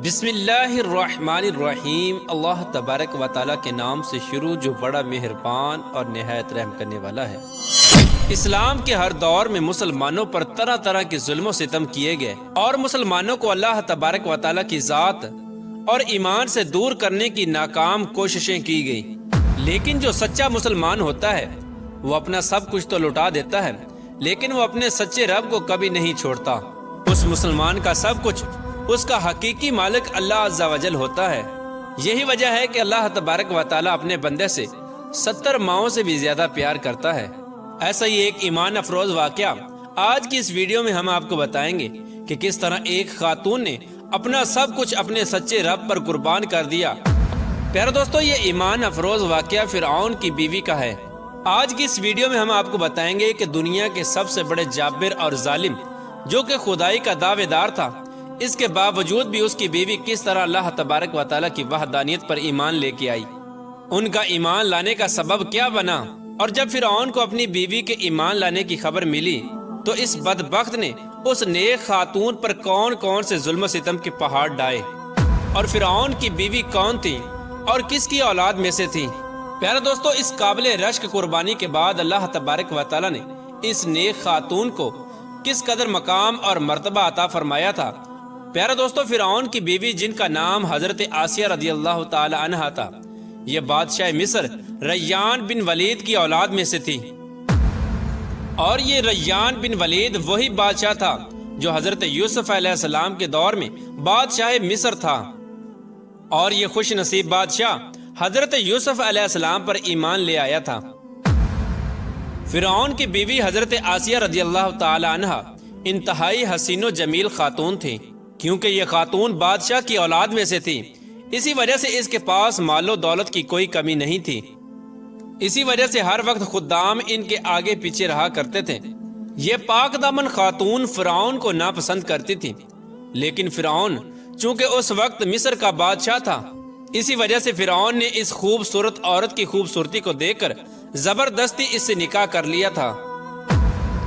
بسم اللہ الرحمن الرحیم۔ اللہ تبارک و تعالیٰ کے نام سے شروع جو بڑا مہربان اور نہایت رحم کرنے والا ہے۔ اسلام کے ہر دور میں مسلمانوں پر طرح طرح کے ظلم و ستم کیے گئے اور مسلمانوں کو اللہ تبارک و تعالیٰ کی ذات اور ایمان سے دور کرنے کی ناکام کوششیں کی گئی، لیکن جو سچا مسلمان ہوتا ہے وہ اپنا سب کچھ تو لٹا دیتا ہے، لیکن وہ اپنے سچے رب کو کبھی نہیں چھوڑتا۔ اس مسلمان کا سب کچھ اس کا حقیقی مالک اللہ عز و جل ہوتا ہے۔ یہی وجہ ہے کہ اللہ تبارک و تعالیٰ اپنے بندے سے 70 ماؤں سے بھی زیادہ پیار کرتا ہے۔ ایسا ہی ایک ایمان افروز واقعہ آج کی اس ویڈیو میں ہم آپ کو بتائیں گے کہ کس طرح ایک خاتون نے اپنا سب کچھ اپنے سچے رب پر قربان کر دیا۔ پیارے دوستو، یہ ایمان افروز واقعہ فرعون کی بیوی کا ہے۔ آج کی اس ویڈیو میں ہم آپ کو بتائیں گے کہ دنیا کے سب سے بڑے جابر اور ظالم جو کہ خدائی کا دعوے دار تھا، اس کے باوجود بھی اس کی بیوی کس طرح اللہ تبارک و تعالیٰ کی وحدانیت پر ایمان لے کے آئی۔ ان کا ایمان لانے کا سبب کیا بنا، اور جب فرعون کو اپنی بیوی کے ایمان لانے کی خبر ملی تو اس بدبخت نے اس نیک خاتون پر کون کون سے ظلم و ستم کے پہاڑ ڈائے، اور فرعون کی بیوی کون تھی اور کس کی اولاد میں سے تھی۔ پیارے دوستو، اس قابل رشک قربانی کے بعد اللہ تبارک و تعالیٰ نے اس نیک خاتون کو کس قدر مقام اور مرتبہ عطا فرمایا تھا۔ پیارے دوستو، فرعون کی بیوی جن کا نام حضرت آسیہ رضی اللہ تعالی عنہا تھا، یہ بادشاہ مصر ریان بن ولید کی اولاد میں سے تھی، اور یہ ریان بن ولید وہی بادشاہ تھا جو حضرت یوسف علیہ السلام کے دور میں بادشاہ مصر تھا، اور یہ خوش نصیب بادشاہ حضرت یوسف علیہ السلام پر ایمان لے آیا تھا۔ فرعون کی بیوی حضرت آسیہ رضی اللہ تعالی عنہا انتہائی حسین و جمیل خاتون تھی، کیونکہ یہ خاتون بادشاہ کی اولاد میں سے تھی، اسی وجہ سے اس کے پاس مال و دولت کی کوئی کمی نہیں تھی۔ اسی وجہ سے ہر وقت خدام ان کے آگے پیچھے رہا کرتے تھے۔ یہ پاک دامن خاتون فرعون کو ناپسند کرتی تھی، لیکن فرعون چونکہ اس وقت مصر کا بادشاہ تھا، اسی وجہ سے فرعون نے اس خوبصورت عورت کی خوبصورتی کو دیکھ کر زبردستی اس سے نکاح کر لیا تھا۔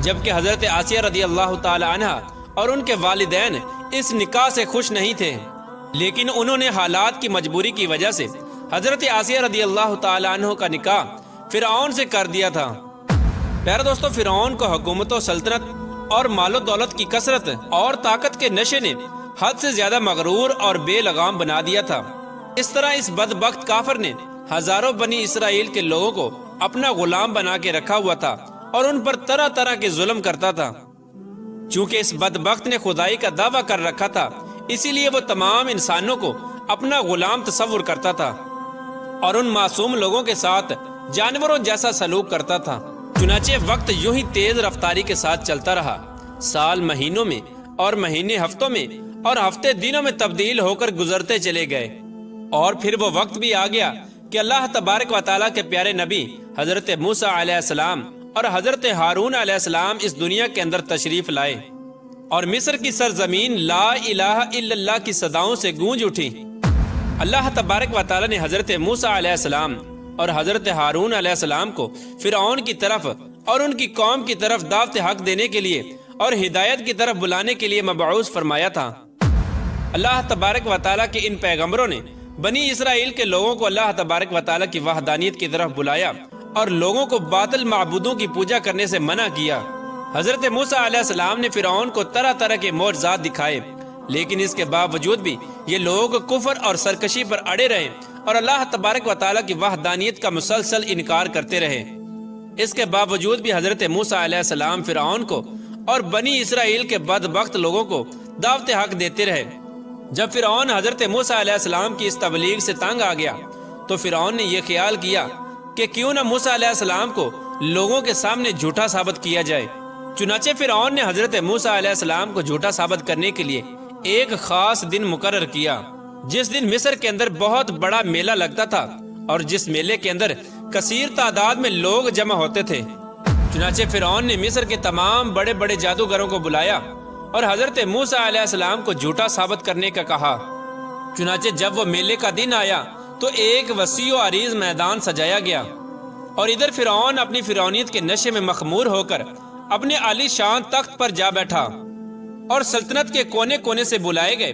جبکہ حضرت آسیہ رضی اللہ تعالی عنہا اور ان کے والدین اس نکاح سے خوش نہیں تھے، لیکن انہوں نے حالات کی مجبوری کی وجہ سے حضرت آسیہ رضی اللہ تعالی عنہ کا نکاح فرعون سے کر دیا تھا۔ پیارے دوستو، فرعون کو حکومت و سلطنت اور مال و دولت کی کثرت اور طاقت کے نشے نے حد سے زیادہ مغرور اور بے لگام بنا دیا تھا۔ اس طرح اس بدبخت کافر نے ہزاروں بنی اسرائیل کے لوگوں کو اپنا غلام بنا کے رکھا ہوا تھا اور ان پر طرح طرح کے ظلم کرتا تھا۔ چونکہ اس بدبخت نے خدائی کا دعویٰ کر رکھا تھا، اسی لیے وہ تمام انسانوں کو اپنا غلام تصور کرتا تھا اور ان معصوم لوگوں کے ساتھ جانوروں جیسا سلوک کرتا تھا۔ چنانچہ وقت یوں ہی تیز رفتاری کے ساتھ چلتا رہا۔ سال مہینوں میں اور مہینے ہفتوں میں اور ہفتے دنوں میں تبدیل ہو کر گزرتے چلے گئے، اور پھر وہ وقت بھی آ گیا کہ اللہ تبارک و تعالیٰ کے پیارے نبی حضرت موسیٰ علیہ السلام اور حضرت ہارون علیہ السلام اس دنیا کے اندر تشریف لائے، اور مصر کی سرزمین لا الہ الا اللہ کی صداؤں سے گونج اٹھی۔ اللہ تبارک و تعالیٰ نے حضرت موسیٰ علیہ السلام اور حضرت ہارون علیہ السلام کو فرعون کی طرف اور ان کی قوم کی طرف دعوت حق دینے کے لیے اور ہدایت کی طرف بلانے کے لیے مبعوث فرمایا تھا۔ اللہ تبارک و تعالیٰ کے ان پیغمبروں نے بنی اسرائیل کے لوگوں کو اللہ تبارک و تعالیٰ کی وحدانیت کی طرف بلایا اور لوگوں کو باطل معبودوں کی پوجا کرنے سے منع کیا۔ حضرت موسیٰ علیہ السلام نے فرعون کو طرح طرح کے معجزات دکھائے، لیکن اس کے باوجود بھی یہ لوگ کفر اور سرکشی پر اڑے رہے اور اللہ تبارک و تعالیٰ کی وحدانیت کا مسلسل انکار کرتے رہے۔ اس کے باوجود بھی حضرت موسیٰ علیہ السلام فرعون کو اور بنی اسرائیل کے بدبخت لوگوں کو دعوت حق دیتے رہے۔ جب فرعون حضرت موسیٰ علیہ السلام کی اس تبلیغ سے تنگ آ گیا تو فرعون نے یہ خیال کیا کہ کیوں نہ موسیٰ علیہ السلام کو لوگوں کے سامنے جھوٹا ثابت کیا جائے۔ چنانچہ فرعون نے حضرت موسیٰ علیہ السلام کو جھوٹا ثابت کرنے کے لیے ایک خاص دن مقرر کیا، جس دن مصر کے اندر بہت بڑا میلہ لگتا تھا اور جس میلے کے اندر کثیر تعداد میں لوگ جمع ہوتے تھے۔ چنانچہ فرعون نے مصر کے تمام بڑے بڑے جادوگروں کو بلایا اور حضرت موسیٰ علیہ السلام کو جھوٹا ثابت کرنے کا کہا۔ چنانچہ جب وہ میلے کا دن آیا تو ایک وسیع و عریض میدان سجایا گیا، اور ادھر فرعون اپنی فرعونیت کے نشے میں مخمور ہو کر اپنے عالی شان تخت پر جا بیٹھا، اور سلطنت کے کونے کونے سے بلائے گئے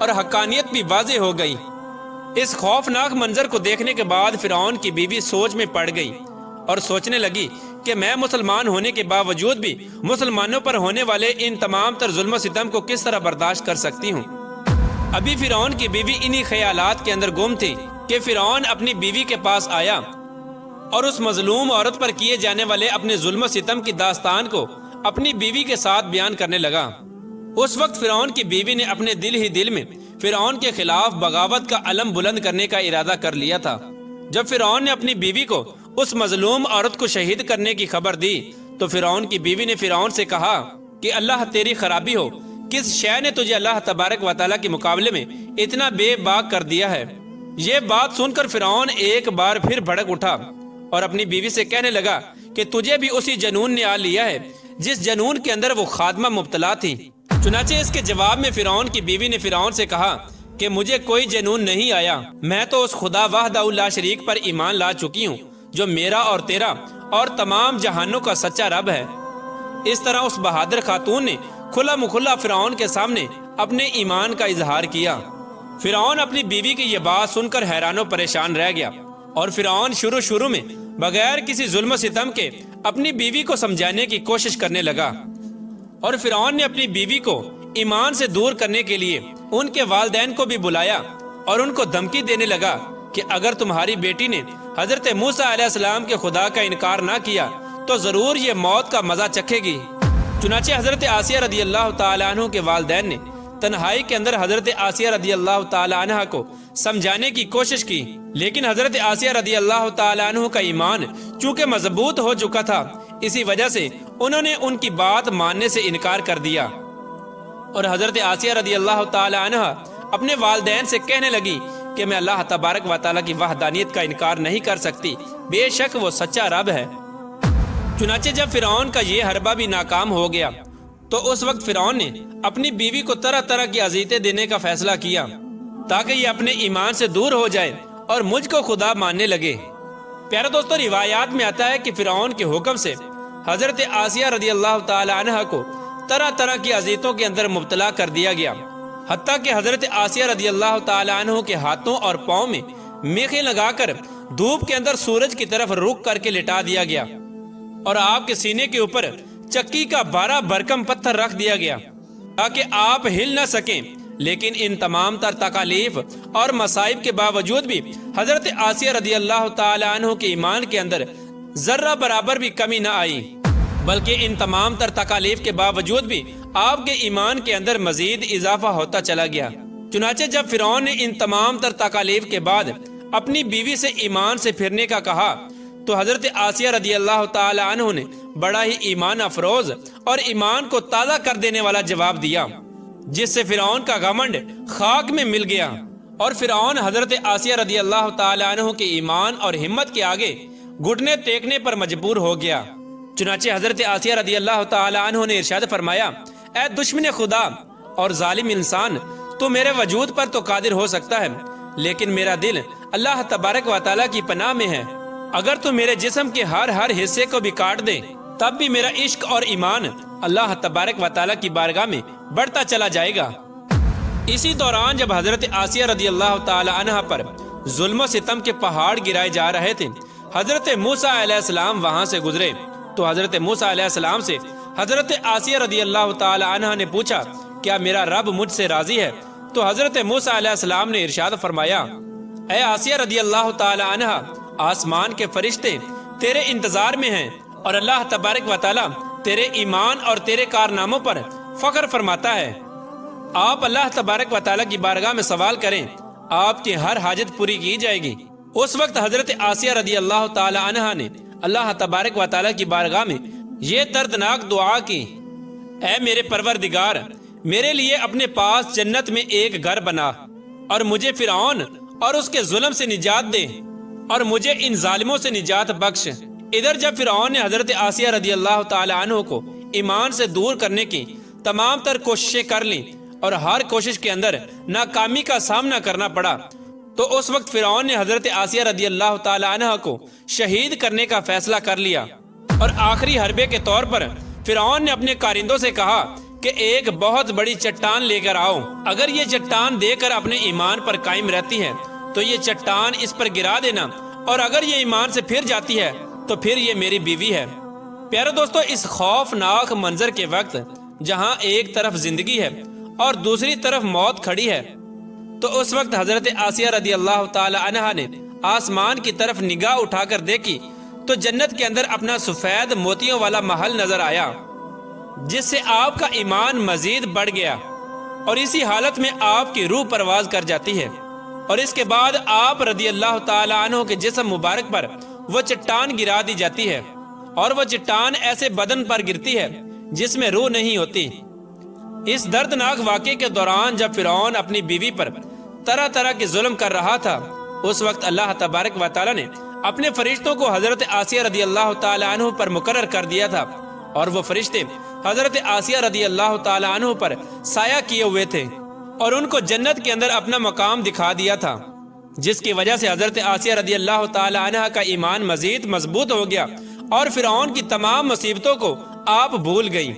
اور حقانیت بھی واضح ہو گئی۔ اس خوفناک منظر کو دیکھنے کے بعد فرعون کی بیوی سوچ میں پڑ گئی اور سوچنے لگی کہ میں مسلمان ہونے کے باوجود بھی مسلمانوں پر ہونے والے ان تمام تر ظلم و ستم کو کس طرح برداشت کر سکتی ہوں۔ ابھی فرعون کی بیوی انہی خیالات کے اندر گم تھی کہ فرعون اپنی بیوی کے پاس آیا اور اس مظلوم عورت پر کیے جانے والے اپنے ظلم و ستم کی داستان کو اپنی بیوی کے ساتھ بیان کرنے لگا۔ اس وقت فرعون کی بیوی نے اپنے دل ہی دل میں فرعون کے خلاف بغاوت کا علم بلند کرنے کا ارادہ کر لیا تھا۔ جب فرعون نے اپنی بیوی کو اس مظلوم عورت کو شہید کرنے کی خبر دی تو فرعون کی بیوی نے فرعون سے کہا کہ اللہ تیری خرابی ہو، کس شے نے تجھے اللہ تبارک و تعالیٰ کے مقابلے میں اتنا بے باک کر دیا ہے؟ یہ بات سن کر فرعون ایک بار پھر بھڑک اٹھا اور اپنی بیوی سے کہنے لگا کہ تجھے بھی اسی جنون نے آ لیا ہے جس جنون کے اندر وہ خادمہ مبتلا تھی۔ چنانچہ اس کے جواب میں فرعون کی بیوی نے فرعون سے کہا کہ مجھے کوئی جنون نہیں آیا، میں تو اس خدا وحدہ لا شریک پر ایمان لا چکی ہوں جو میرا اور تیرا اور تمام جہانوں کا سچا رب ہے۔ اس طرح اس بہادر خاتون نے کھلا مکھلا فرعون کے سامنے اپنے ایمان کا اظہار کیا۔ فرعون اپنی بیوی کی یہ بات سن کر حیران و پریشان رہ گیا اور فرعون شروع میں بغیر کسی ظلم و ستم کے اپنی بیوی کو سمجھانے کی کوشش کرنے لگا، اور فرعون نے اپنی بیوی کو ایمان سے دور کرنے کے لیے ان کے والدین کو بھی بلایا اور ان کو دھمکی دینے لگا کہ اگر تمہاری بیٹی نے حضرت موسیٰ علیہ السلام کے خدا کا انکار نہ کیا تو ضرور یہ موت کا مزہ چکھے گی۔ چنانچہ حضرت آسیہ رضی اللہ تعالیٰ عنہ کے والدین نے تنہائی کے اندر حضرت آسیہ رضی اللہ تعالیٰ عنہ کو سمجھانے کی کوشش کی، لیکن حضرت آسیہ رضی اللہ تعالیٰ عنہ کا ایمان چونکہ مضبوط ہو چکا تھا، اسی وجہ سے انہوں نے ان کی بات ماننے سے انکار کر دیا، اور حضرت آسیہ رضی اللہ تعالیٰ عنہ اپنے والدین سے کہنے لگی کہ میں اللہ تبارک و تعالیٰ کی وحدانیت کا انکار نہیں کر سکتی، بے شک وہ سچا رب ہے۔ چنانچہ جب فرعون کا یہ حربہ بھی ناکام ہو گیا تو اس وقت فرعون نے اپنی بیوی کو طرح طرح کی اذیتیں دینے کا فیصلہ کیا تاکہ یہ اپنے ایمان سے دور ہو جائے اور مجھ کو خدا ماننے لگے۔ پیارے دوستو، روایات میں آتا ہے کہ فرعون کے حکم سے حضرت آسیہ رضی اللہ تعالی عنہ کو طرح طرح کی اذیتوں کے اندر مبتلا کر دیا گیا، حتیٰ کہ حضرت آسیہ رضی اللہ تعالی عنہ کے ہاتھوں اور پاؤں میں میخیں لگا کر دھوپ کے اندر سورج کی طرف رخ کر کے لٹا دیا گیا، اور آپ کے سینے کے اوپر چکی کا 12 بھرکم پتھر رکھ دیا گیا تاکہ آپ ہل نہ سکیں۔ لیکن ان تمام تر تکالیف اور مصائب کے باوجود بھی حضرت آسیہ رضی اللہ تعالی عنہ کے ایمان کے اندر ذرہ برابر بھی کمی نہ آئی، بلکہ ان تمام تر تکالیف کے باوجود بھی آپ کے ایمان کے اندر مزید اضافہ ہوتا چلا گیا۔ چنانچہ جب فرعون نے ان تمام تر تکالیف کے بعد اپنی بیوی سے ایمان سے پھرنے کا کہا تو حضرت آسیہ رضی اللہ تعالی عنہ نے بڑا ہی ایمان افروز اور ایمان کو تازہ کر دینے والا جواب دیا، جس سے فرعون کا گھمنڈ خاک میں مل گیا، اور فرعون حضرت آسیہ رضی اللہ تعالی عنہ کے ایمان اور ہمت کے آگے گھٹنے ٹیکنے پر مجبور ہو گیا۔ چنانچہ حضرت آسیہ رضی اللہ تعالی عنہ نے ارشاد فرمایا، اے دشمن خدا اور ظالم انسان، تو میرے وجود پر تو قادر ہو سکتا ہے، لیکن میرا دل اللہ تبارک و تعالیٰ کی پناہ میں ہے۔ اگر تو میرے جسم کے ہر حصے کو بھی کاٹ دے تب بھی میرا عشق اور ایمان اللہ تبارک و تعالیٰ کی بارگاہ میں بڑھتا چلا جائے گا۔ اسی دوران جب حضرت آسیہ رضی اللہ تعالی عنہ پر ظلم و ستم کے پہاڑ گرائے جا رہے تھے، حضرت موسیٰ علیہ السلام وہاں سے گزرے تو حضرت موسیٰ علیہ السلام سے حضرت آسیہ رضی اللہ تعالی عنہ نے پوچھا، کیا میرا رب مجھ سے راضی ہے؟ تو حضرت موسیٰ علیہ السلام نے ارشاد فرمایا، اے آسیہ رضی اللہ تعالی عنہ، آسمان کے فرشتے تیرے انتظار میں ہیں اور اللہ تبارک و تعالیٰ تیرے ایمان اور تیرے کارناموں پر فخر فرماتا ہے۔ آپ اللہ تبارک و تعالیٰ کی بارگاہ میں سوال کریں، آپ کی ہر حاجت پوری کی جائے گی۔ اس وقت حضرت آسیہ رضی اللہ تعالی عنہ نے اللہ تبارک و تعالیٰ کی بارگاہ میں یہ دردناک دعا کی، اے میرے پروردگار، میرے لیے اپنے پاس جنت میں ایک گھر بنا اور مجھے فرعون اور اس کے ظلم سے نجات دے اور مجھے ان ظالموں سے نجات بخش۔ ادھر جب فرعون نے حضرت آسیہ رضی اللہ تعالی عنہ کو ایمان سے دور کرنے کی تمام تر کوششیں کر لیں اور ہر کوشش کے اندر ناکامی کا سامنا کرنا پڑا، تو اس وقت فرعون نے حضرت آسیہ رضی اللہ تعالی عنہ کو شہید کرنے کا فیصلہ کر لیا، اور آخری حربے کے طور پر فرعون نے اپنے کارندوں سے کہا کہ ایک بہت بڑی چٹان لے کر آؤ، اگر یہ چٹان دے کر اپنے ایمان پر قائم رہتی ہے تو یہ چٹان اس پر گرا دینا، اور اگر یہ ایمان سے پھر جاتی ہے تو پھر یہ میری بیوی ہے۔ پیارے دوستو، اس خوفناک منظر کے وقت جہاں ایک طرف زندگی ہے اور دوسری طرف موت کھڑی ہے، تو اس وقت حضرت آسیہ رضی اللہ تعالی عنہا نے آسمان کی طرف نگاہ اٹھا کر دیکھی تو جنت کے اندر اپنا سفید موتیوں والا محل نظر آیا، جس سے آپ کا ایمان مزید بڑھ گیا، اور اسی حالت میں آپ کی روح پرواز کر جاتی ہے، اور اس کے بعد آپ رضی اللہ تعالی عنہ کے جسم مبارک پر وہ چٹان گرا دی جاتی ہے، اور وہ چٹان ایسے بدن پر گرتی ہے جس میں روح نہیں ہوتی۔ اس دردناک واقعے کے دوران جب فرعون اپنی بیوی پر طرح طرح کے ظلم کر رہا تھا، اس وقت اللہ تبارک و تعالی نے اپنے فرشتوں کو حضرت آسیہ رضی اللہ تعالی عنہ پر مقرر کر دیا تھا، اور وہ فرشتے حضرت آسیہ رضی اللہ تعالی عنہ پر سایہ کیے ہوئے تھے، اور ان کو جنت کے اندر اپنا مقام دکھا دیا تھا، جس کی وجہ سے حضرت آسیہ رضی اللہ تعالی عنہ کا ایمان مزید مضبوط ہو گیا، اور فرعون کی تمام مصیبتوں کو آپ بھول گئی۔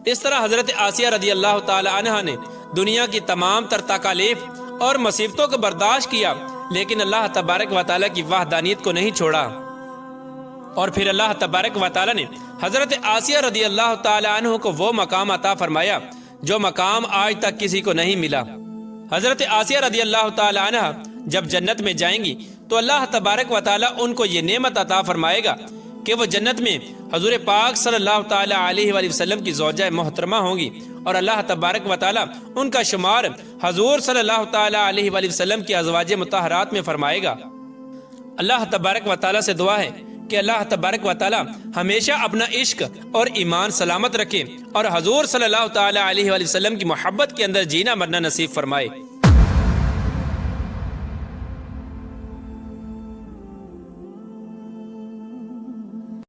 اس طرح حضرت آسیہ رضی اللہ تعالی عنہ نے دنیا کی تمام تر تکالیف اور مصیبتوں کو برداشت کیا، لیکن اللہ تبارک و تعالی کی وحدانیت کو نہیں چھوڑا، اور پھر اللہ تبارک و تعالی نے حضرت آسیہ رضی اللہ تعالی عنہ کو وہ مقام عطا فرمایا جو مقام آج تک کسی کو نہیں ملا۔ حضرت آسیہ رضی اللہ تعالی عنہ جب جنت میں جائیں گی تو اللہ تبارک و تعالی ان کو یہ نعمت عطا فرمائے گا کہ وہ جنت میں حضور پاک صلی اللہ تعالی علیہ وآلہ وسلم کی زوجہ محترمہ ہوں گی، اور اللہ تبارک و تعالی ان کا شمار حضور صلی اللہ تعالی علیہ وآلہ وسلم کی ازواج مطہرات میں فرمائے گا۔ اللہ تبارک و تعالی سے دعا ہے کہ اللہ تبارک و تعالی ہمیشہ اپنا عشق اور ایمان سلامت رکھے، اور حضور صلی اللہ تعالی علیہ وآلہ وسلم کی محبت کے اندر جینا مرنا نصیب فرمائے۔